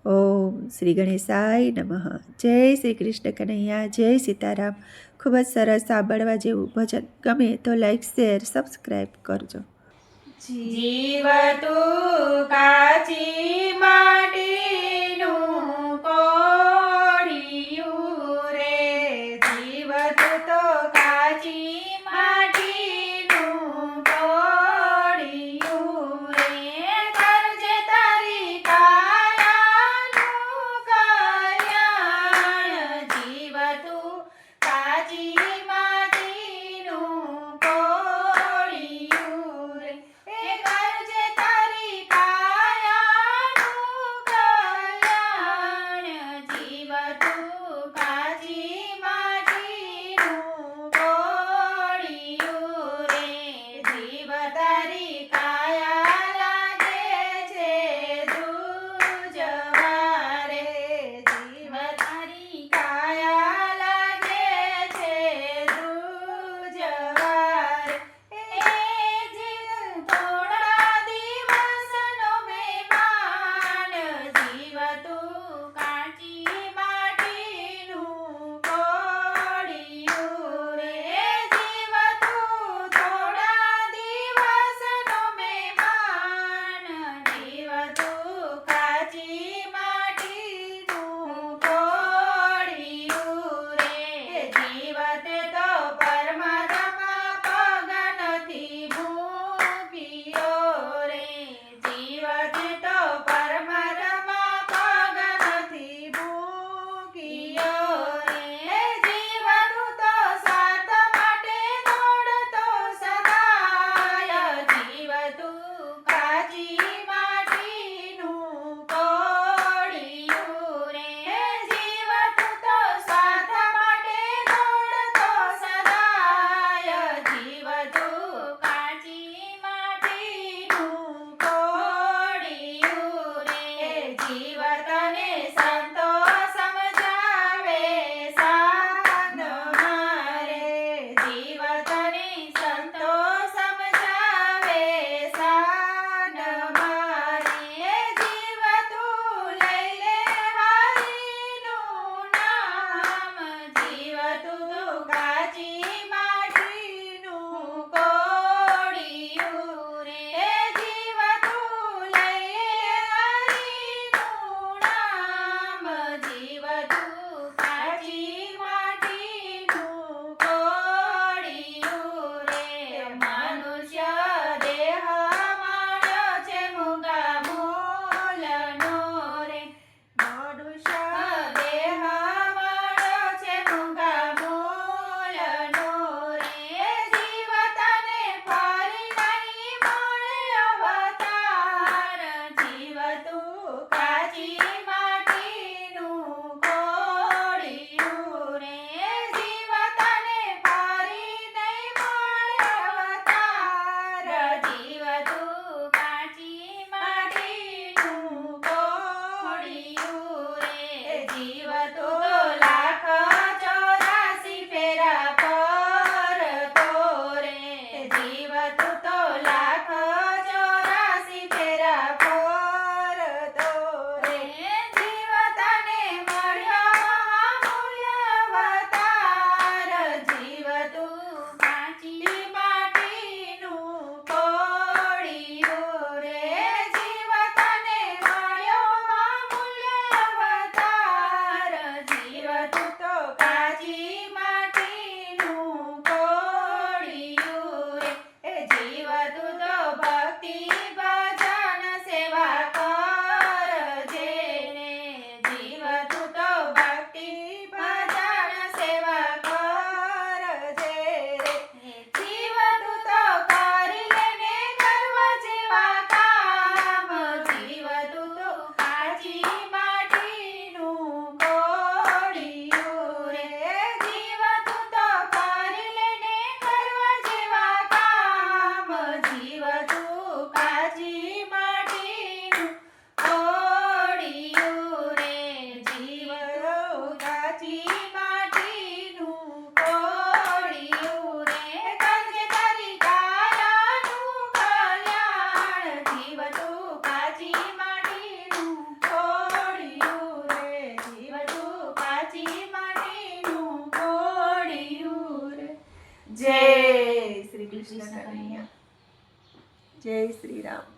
ઓમ શ્રી ગણેશાય નમઃ. જય શ્રી કૃષ્ણ કનૈયા, જય સીતારામ. ખૂબ જ સરસ સાંભળવા જેવું ભજન. ગમે તો લાઈક, શેર, સબસ્ક્રાઈબ કરજો. જીવ તું કાચી માટીનું કોળિયું રે, જીવ તું તો કાચી માટીનું કોળિયું રે, કરજે તારી કાયાનું કલ્યાણ, જીવ તું કાચી માટીનું કોળિયું રે, કરજે તારી કાયાનું જય શ્રી કૃષ્ણ કનૈયા જય શ્રી રામ.